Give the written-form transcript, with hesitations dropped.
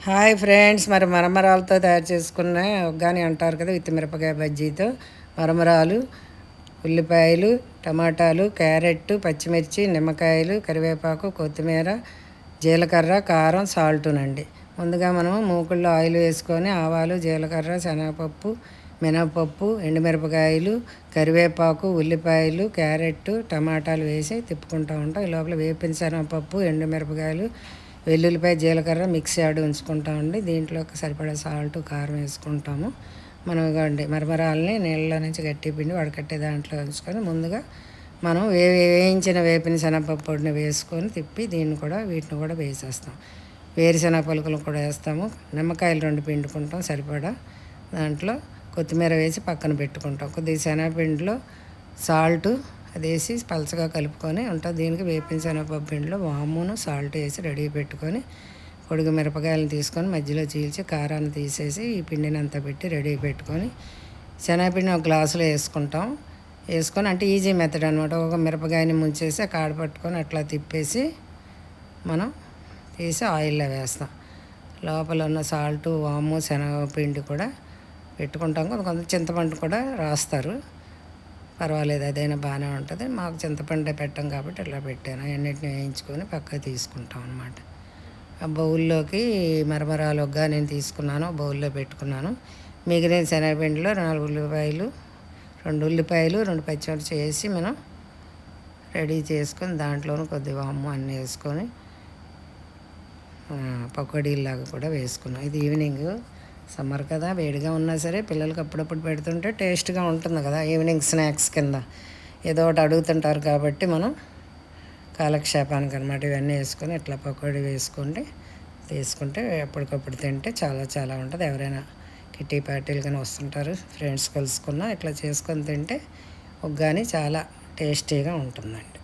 Hi friends, మరి మరమరాలతో తయారు చేసుకున్న ఒగ్గాని అంటారు కదా, విత్ మిరపకాయ బజ్జీతో. మరమరాలు, ఉల్లిపాయలు, టమాటాలు, క్యారెట్, పచ్చిమిర్చి, నిమ్మకాయలు, కరివేపాకు, కొత్తిమీర, జీలకర్ర, కారం, సాల్టునండి. ముందుగా మనం మూకుల్లో ఆయిల్ వేసుకొని ఆవాలు, జీలకర్ర, శనగపప్పు, మినపప్పు, ఎండుమిరపకాయలు, కరివేపాకు, ఉల్లిపాయలు, క్యారెట్, టమాటాలు వేసి తిప్పుకుంటూ ఉంటాం. ఈ లోపల వేపిన శనగపప్పు, ఎండుమిరపకాయలు, వెల్లుల్లిపాయ, జీలకర్ర మిక్సీ ఆడి ఉంచుకుంటామండి. దీంట్లోకి సరిపడా సాల్ట్, కారం వేసుకుంటాము. మనం ఇవ్వండి మరమరాలని నీళ్ళలో నుంచి గట్టి పిండి వడకట్టే దాంట్లో ఉంచుకొని ముందుగా మనం వేయించిన వేపిన శనగపప్పు పొడిని వేసుకొని తిప్పి వీటిని కూడా వేసేస్తాం. వేరుశనగ పలుకులు కూడా వేస్తాము. నిమ్మకాయలు 2 పిండుకుంటాం సరిపడా. దాంట్లో కొత్తిమీర వేసి పక్కన పెట్టుకుంటాం. కొద్దిగా శనగపిండిలో సాల్టు అది వేసి పలచగా కలుపుకొని ఉంటుంది. దీనికి వేపిన శనగపప్పు పిండిలో వామును సాల్ట్ వేసి రెడీ పెట్టుకొని పొడుగు మిరపకాయలను తీసుకొని మధ్యలో చీల్చి కారాన్ని తీసేసి ఈ పిండిని అంతా పెట్టి రెడీ పెట్టుకొని శనగపిండిని ఒక గ్లాసులో వేసుకుంటాం. వేసుకొని అంటే ఈజీ మెథడ్ అనమాట. ఒక మిరపకాయని ముంచేసి కాడ పట్టుకొని అట్లా తిప్పేసి మనం తీసి ఆయిల్లో వేస్తాం. లోపల ఉన్న సాల్టు, వాము, శనగపిండి కూడా పెట్టుకుంటాం. కొంత చింతపండు కూడా రాస్తారు, పర్వాలేదు, అదైనా బాగానే ఉంటుంది. మాకు చింతపండే పెట్టాం కాబట్టి ఇట్లా పెట్టాను. అన్నిటిని వేయించుకొని పక్కకు తీసుకుంటాం అనమాట. ఆ బౌల్లోకి మరమరాలుగా నేను తీసుకున్నాను, బౌల్లో పెట్టుకున్నాను. మిగిలిన శనగపిండిలో 4 ఉల్లిపాయలు, 2 ఉల్లిపాయలు, 2 పచ్చిమిర్చి వేసి మనం రెడీ చేసుకొని దాంట్లోనూ కొద్దిగా వాము అన్నీ వేసుకొని పకోడీలాగా కూడా వేసుకున్నాం. ఇది ఈవినింగ్, సమ్మర్ కదా, వేడిగా ఉన్నా సరే పిల్లలకి అప్పుడప్పుడు పెడుతుంటే టేస్ట్గా ఉంటుంది కదా. ఈవినింగ్ స్నాక్స్ కింద ఏదో ఒకటి అడుగుతుంటారు కాబట్టి మనం కాలక్షేపానికి అనమాట ఇవన్నీ వేసుకొని ఇట్లా పకోడీ తీసుకుంటే ఎప్పటికప్పుడు తింటే చాలా చాలా ఉంటుంది. ఎవరైనా కిట్టి పార్టీలు కానీ వస్తుంటారు, ఫ్రెండ్స్ కలుసుకున్నా ఇట్లా చేసుకొని తింటే ఒగ్గాని చాలా టేస్టీగా ఉంటుందండి.